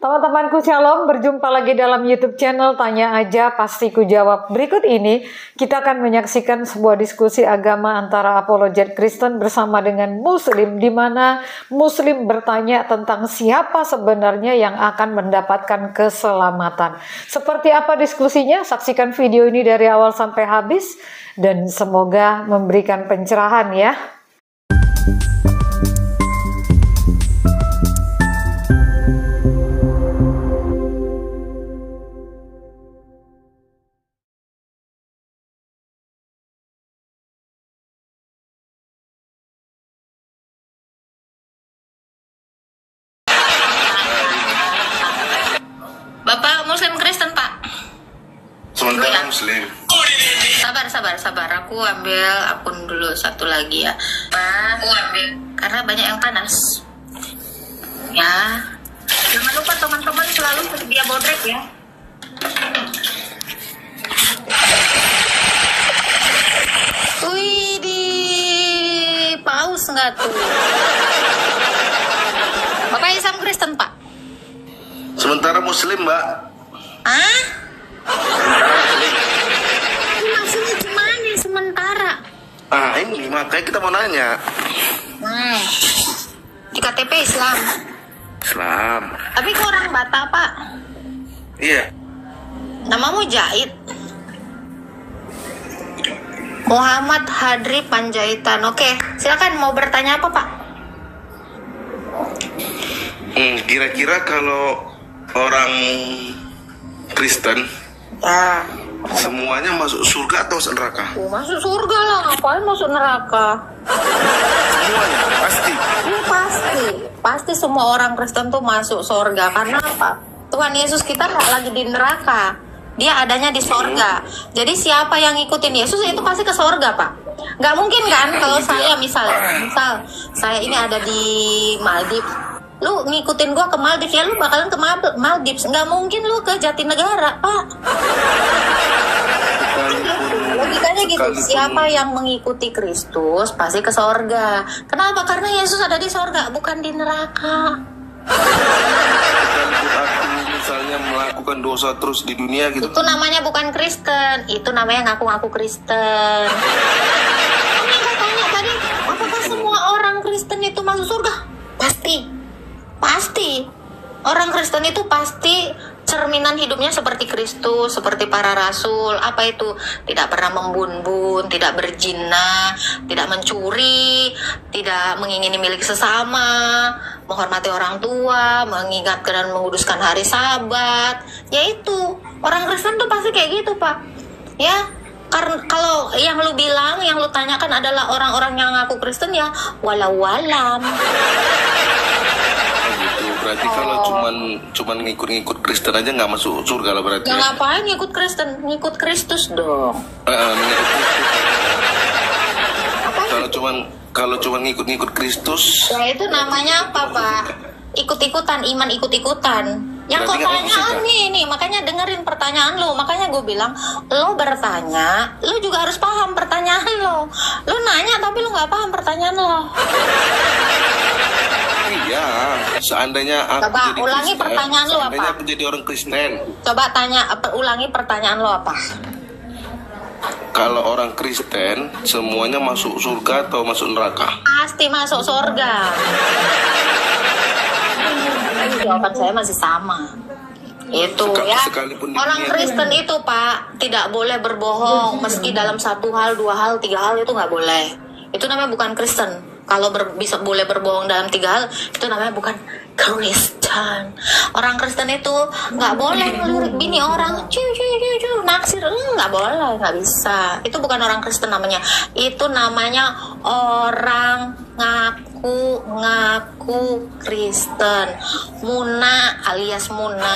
Teman-temanku Shalom, berjumpa lagi dalam YouTube channel Tanya Aja Pasti Ku Jawab. Berikut ini kita akan menyaksikan sebuah diskusi agama antara apologet Kristen bersama dengan Muslim, di mana Muslim bertanya tentang siapa sebenarnya yang akan mendapatkan keselamatan. Seperti apa diskusinya? Saksikan video ini dari awal sampai habis dan semoga memberikan pencerahan ya. Bapak Muslim Kristen, Pak? Sementara Muslim. Sabar. Aku ambil akun dulu satu lagi ya. Pak, karena banyak yang panas. Ya. Jangan lupa teman-teman selalu sedia bodrek ya. Wih, di paus nggak tuh? Bapak Islam Kristen, Pak? Sementara Muslim, Mbak. Ah? Maksudnya gimana sementara? Ini makanya kita mau nanya. Di KTP Islam. Islam. Tapi kok orang Batak, Pak? Iya. Namamu Jahit. Muhammad Hadri Panjaitan. Oke, silakan mau bertanya apa, Pak? Kira-kira kalau orang Kristen Ya. semuanya masuk surga atau masuk neraka? Masuk surga lah, ngapain masuk neraka? Semuanya pasti. Ya, pasti semua orang Kristen tuh masuk surga. Karena apa? Tuhan Yesus kita nggak lagi di neraka, dia adanya di surga. Jadi siapa yang ngikutin Yesus itu pasti ke surga, Pak. Nggak mungkin kan kalau saya misal saya ini ada di Maldives, lu ngikutin gua ke Maldives, ya lu bakalan ke Maldives. Nggak mungkin lu ke Jatinegara, Pak. Logikanya gitu. Siapa yang mengikuti Kristus pasti ke sorga. Kenapa? Karena Yesus ada di sorga, bukan di neraka. Aku misalnya melakukan dosa terus di dunia gitu. Itu namanya bukan Kristen. Itu namanya ngaku-ngaku Kristen. Ini saya tanya tadi, apakah semua orang Kristen itu masuk surga? Pasti. Orang Kristen itu pasti cerminan hidupnya seperti Kristus, seperti para rasul. Apa itu? Tidak pernah membun-bun, tidak berzina, tidak mencuri, tidak mengingini milik sesama, menghormati orang tua, mengingatkan dan menguduskan hari Sabat. Yaitu orang Kristen tuh pasti kayak gitu, Pak. Ya. Karena kalau yang lu bilang, yang lu tanyakan adalah orang-orang yang ngaku Kristen, ya walau-walam. Berarti kalau cuman ngikut Kristen aja nggak masuk surga lah berarti. Ya ngapain ngikut Kristen? Ngikut Kristus dong. Ngikut Kristus. Kalau cuman ngikut Kristus. Ya itu namanya apa, Pak? Ikut-ikutan, iman ikut-ikutan. Yang kau tanya nih, makanya dengerin pertanyaan lo. Makanya gue bilang, lo bertanya, lo juga harus paham pertanyaan lo. Lo nanya tapi lo nggak paham pertanyaan lo. Iya, seandainya aku coba jadi ulangi Kristen, pertanyaan lo apa? Seandainya aku jadi orang Kristen. Coba ulangi pertanyaan lo apa? Kalau orang Kristen semuanya masuk surga atau masuk neraka? Pasti masuk surga. Jawaban saya masih sama. Itu ya. Orang Kristen itu, Pak, tidak boleh berbohong meski dalam satu hal, dua hal, tiga hal itu nggak boleh. Itu namanya bukan Kristen. Kalau bisa boleh berbohong dalam tiga hal, itu namanya bukan Kristen. Orang Kristen itu nggak boleh ngelirik bini orang, naksir, nggak boleh, nggak bisa. Itu bukan orang Kristen namanya. Itu namanya orang ngaku Kristen. Muna alias Muna.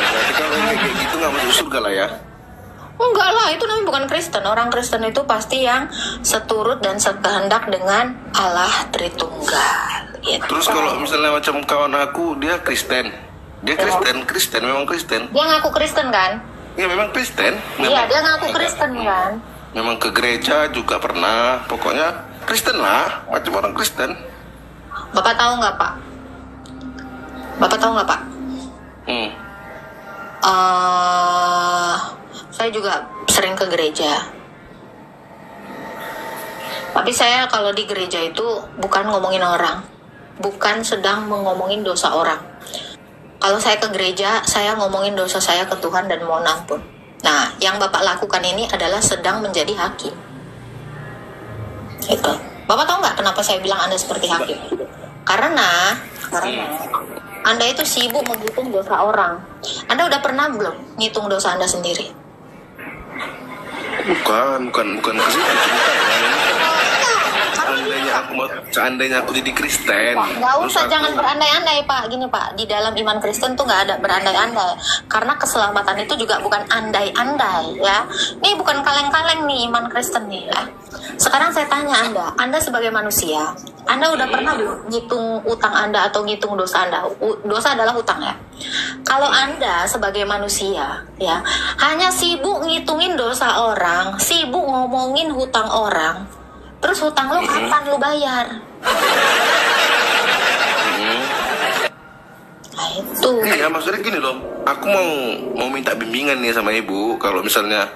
Berarti kalau kayak gitu nggak masuk surga lah ya? Enggak lah, itu namanya bukan Kristen. Orang Kristen itu pasti yang seturut dan sekehendak dengan Allah Tritunggal gitu. Terus kalau misalnya macam kawan aku, dia Kristen. Dia Kristen, memang Kristen. Dia ngaku Kristen kan? Iya, memang Kristen. Iya, dia ngaku Kristen kan? Memang ke gereja juga pernah. Pokoknya Kristen lah, macam orang Kristen. Bapak tahu nggak, Pak? Bapak tahu nggak, Pak? Saya juga sering ke gereja. Tapi saya kalau di gereja itu bukan ngomongin orang, bukan sedang ngomongin dosa orang. Kalau saya ke gereja, saya ngomongin dosa saya ke Tuhan dan mohon ampun. Nah, yang Bapak lakukan ini adalah sedang menjadi hakim. Itu. Bapak tahu nggak kenapa saya bilang Anda seperti hakim? Karena Anda itu sibuk menghitung dosa orang. Anda udah pernah belum ngitung dosa Anda sendiri? Bukan ke situ ceritanya. Seandainya aku jadi Kristen. Nggak usah, jangan berandai-andai Pak. Gini Pak, di dalam iman Kristen tuh nggak ada berandai-andai. Karena keselamatan itu juga bukan andai-andai ya. Ini bukan kaleng-kaleng nih iman Kristen nih ya. Sekarang saya tanya Anda sebagai manusia, Anda udah pernah belum ngitung utang Anda atau ngitung dosa Anda? Dosa adalah utang ya. Kalau Anda sebagai manusia ya, hanya sibuk ngitungin dosa orang, sibuk ngomongin hutang orang, terus hutang lo kapan lo bayar? Nah itu. Iya, maksudnya gini loh, aku mau minta bimbingan nih sama ibu. Kalau misalnya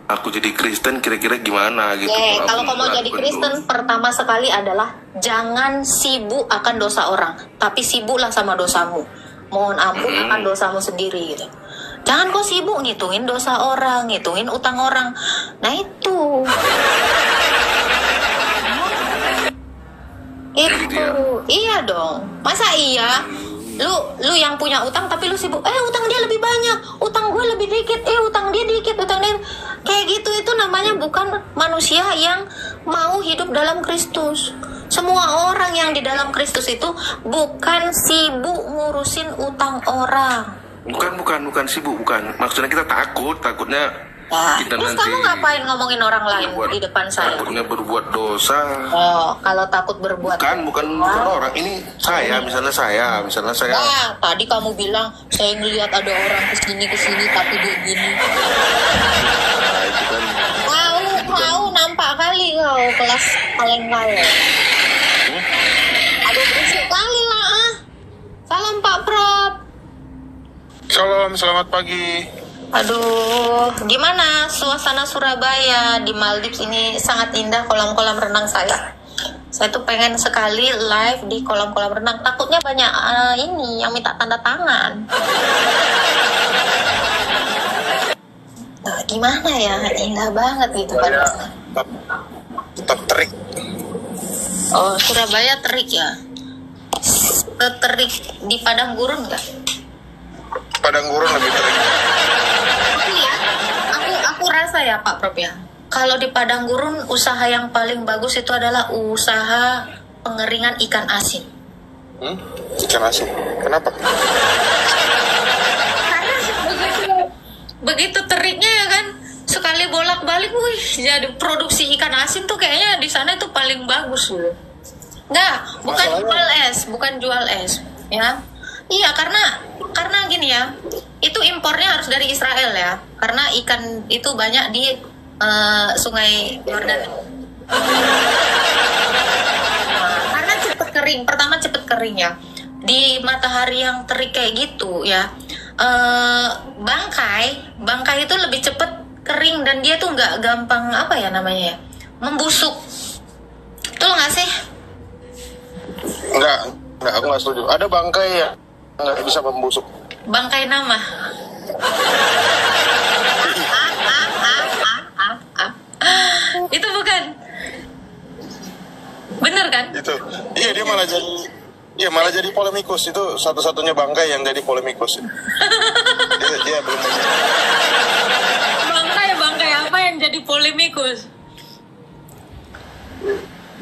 aku jadi Kristen, kira-kira gimana gitu. Kalau kamu mau jadi Kristen, pertama sekali adalah jangan sibuk akan dosa orang, tapi sibuklah sama dosamu. Mohon ampun akan dosamu sendiri gitu. Jangan kau sibuk ngitungin dosa orang, ngitungin utang orang. Nah itu. Itu. Iya dong. Masa iya? Lu yang punya utang tapi lu sibuk. Utang dia lebih banyak, utang gue lebih dikit. Utang dia dikit, utang dia. Kayak gitu itu namanya bukan manusia yang mau hidup dalam Kristus. Semua orang yang di dalam Kristus itu bukan sibuk ngurusin utang orang. Bukan sibuk, bukan. Maksudnya kita takutnya kita terus nanti kamu ngapain ngomongin orang lain di depan saya? Takutnya berbuat dosa. Kalau takut berbuat bukan orang. Ini misalnya saya. Tadi kamu bilang saya ngelihat ada orang kesini tapi dia gini. Itu kan. Kau nampak kali kau kelas kaleng-kaleng. Aduh berisik kali lah. Salam Pak Prof. Shalom, selamat pagi. Aduh, gimana suasana Surabaya di Maldives ini? Sangat indah kolam-kolam renang saya. Saya tuh pengen sekali live di kolam-kolam renang. Takutnya banyak ini yang minta tanda tangan. Nah, gimana ya? Indah banget gitu kan. Tetap terik. Oh, Surabaya terik ya? Terik di Padang Gurun nggak? Padang Gurun lebih terik. Aku rasa ya Pak Prof ya, kalau di Padang Gurun usaha yang paling bagus itu adalah usaha pengeringan ikan asin. Ikan asin? Kenapa? Karena begitu teriknya ya kan, sekali bolak-balik, jadi produksi ikan asin tuh kayaknya di sana itu paling bagus loh. Nggak, bukan jual es, ya. Iya, karena gini ya, itu impornya harus dari Israel ya, karena ikan itu banyak di Sungai Yordan. Karena cepet kering, pertama cepet kering ya, di matahari yang terik kayak gitu ya, bangkai itu lebih cepet kering dan dia tuh nggak gampang membusuk. Betul nggak sih? Enggak, aku nggak setuju. Ada bangkai ya nggak bisa membusuk. Bangkai nama. Itu bukan. Bener kan? Itu. Iya, dia malah jadi polemikus. Itu satu-satunya bangkai yang jadi polemikus. dia belum. Bangkai apa yang jadi polemikus?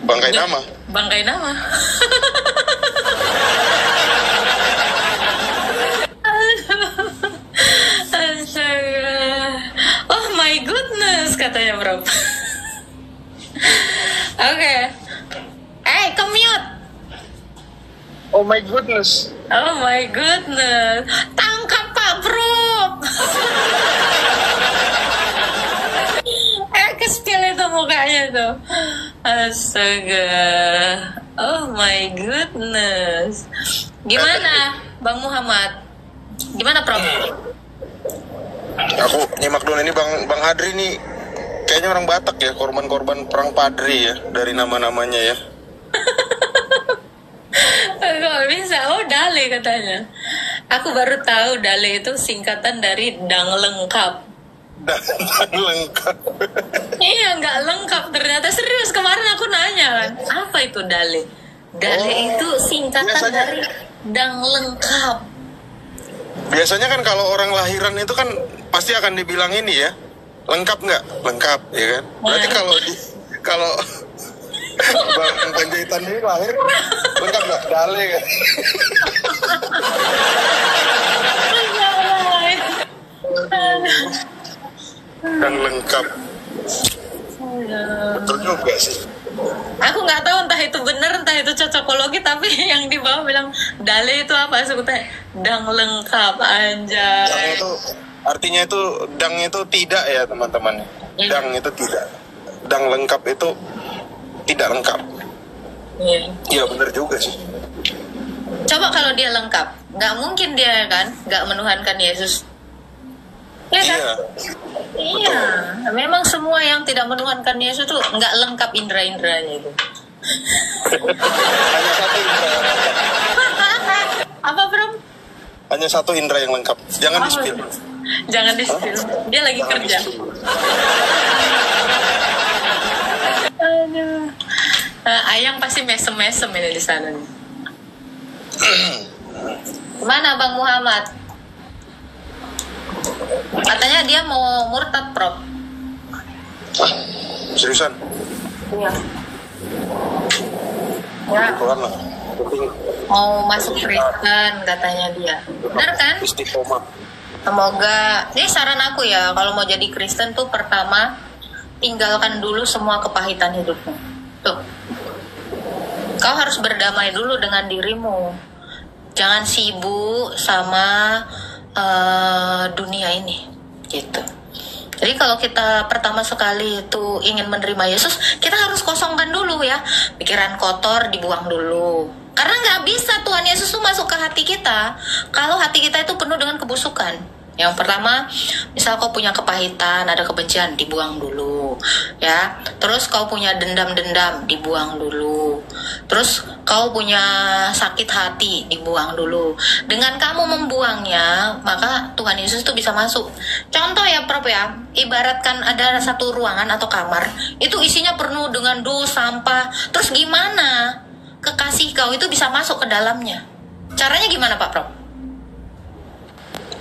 Bangkai nama. Bangkai nama. Oh my goodness, katanya bro. Oke. Commute. Oh my goodness. Oh my goodness. Tangkap Pak Bro. Kecil itu mukanya tuh. Astaga. Oh my goodness. Gimana Bang Muhammad? Gimana, Prof? Aku nyimak dulu ini Bang Hadri nih kayaknya orang Batak ya, korban-korban perang Padri ya dari nama-namanya ya. Kok bisa? Oh, Dale katanya. Aku baru tahu Dale itu singkatan dari dang lengkap. Dang lengkap. Iya, nggak lengkap ternyata. Serius, kemarin aku nanya kan, apa itu Dale? Dale itu singkatan biasanya dari dang lengkap. Biasanya kan kalau orang lahiran itu kan pasti akan dibilang ini ya, lengkap nggak? Lengkap, ya kan? Berarti kalau Bang Panjaitan ini lahir lengkap nggak? Dale kan? Dan lengkap. Betul juga sih. Aku nggak tahu entah itu benar entah itu cocokologi, tapi yang di bawah bilang Dale itu apa sebetulnya? Dang lengkap, anjay. Dang itu artinya itu dang itu tidak ya teman-teman. Dang itu tidak. Dang lengkap itu tidak lengkap. Iya benar juga sih. Coba kalau dia lengkap, nggak mungkin dia kan nggak menuhankan Yesus. Ya kan? Iya, memang semua yang tidak menuhankan Yesus tuh nggak lengkap indera-inderanya itu. Hanya satu indera yang lengkap. Apa, Bro? Hanya satu indera yang lengkap. Jangan di-spill. Jangan di-spill. Dia lagi kerja. Aduh. Ayang pasti mesem-mesem ini di sana nih. Mana Bang Muhammad? Katanya dia mau murtad, Prof. Seriusan? Iya. Ya. Tuhan lah. Mau masuk Kristen katanya dia. Benar kan? Istiqomah. Semoga. Ini saran aku ya, kalau mau jadi Kristen tuh pertama tinggalkan dulu semua kepahitan hidupmu. Tuh. Kau harus berdamai dulu dengan dirimu. Jangan sibuk sama dunia ini, gitu. Jadi kalau kita pertama sekali itu ingin menerima Yesus, kita harus kosongkan dulu ya, pikiran kotor dibuang dulu. Karena nggak bisa Tuhan Yesus tuh masuk ke hati kita kalau hati kita itu penuh dengan kebusukan. Yang pertama, misal kau punya kepahitan, ada kebencian, dibuang dulu, ya. Terus kau punya dendam-dendam, dibuang dulu. Terus kau punya sakit hati, dibuang dulu. Dengan kamu membuangnya, maka Tuhan Yesus itu bisa masuk. Contoh ya, Prof ya, ibaratkan ada satu ruangan atau kamar, itu isinya penuh dengan dosa, sampah. Terus gimana kekasih kau itu bisa masuk ke dalamnya? Caranya gimana, Pak Prof?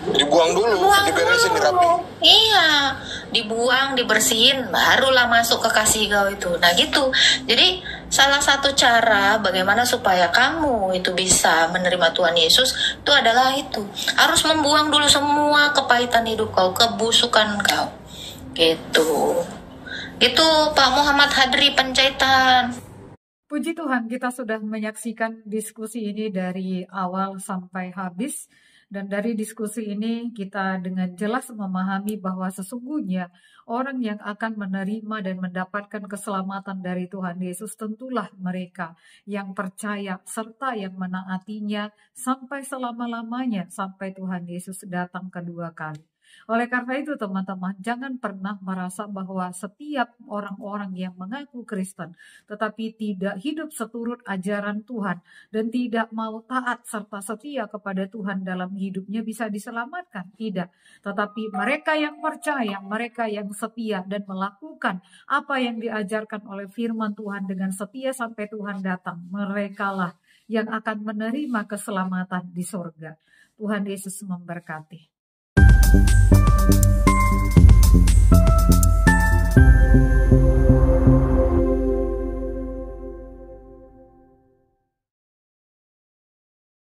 Dibuang dulu, diberesin, dirapi. Iya, dibuang, dibersihin, barulah masuk ke kasih kau itu. Nah gitu. Jadi salah satu cara bagaimana supaya kamu itu bisa menerima Tuhan Yesus itu adalah itu. Harus membuang dulu semua kepahitan hidup kau, kebusukan kau. Gitu. Itu Pak Muhammad Hadri Panjaitan. Puji Tuhan, kita sudah menyaksikan diskusi ini dari awal sampai habis. Dan dari diskusi ini kita dengan jelas memahami bahwa sesungguhnya orang yang akan menerima dan mendapatkan keselamatan dari Tuhan Yesus tentulah mereka yang percaya serta yang menaatinya sampai selama-lamanya, sampai Tuhan Yesus datang kedua kali. Oleh karena itu teman-teman, jangan pernah merasa bahwa setiap orang-orang yang mengaku Kristen tetapi tidak hidup seturut ajaran Tuhan dan tidak mau taat serta setia kepada Tuhan dalam hidupnya bisa diselamatkan. Tidak. Tetapi mereka yang percaya, mereka yang setia dan melakukan apa yang diajarkan oleh firman Tuhan dengan setia sampai Tuhan datang, merekalah yang akan menerima keselamatan di surga. Tuhan Yesus memberkati.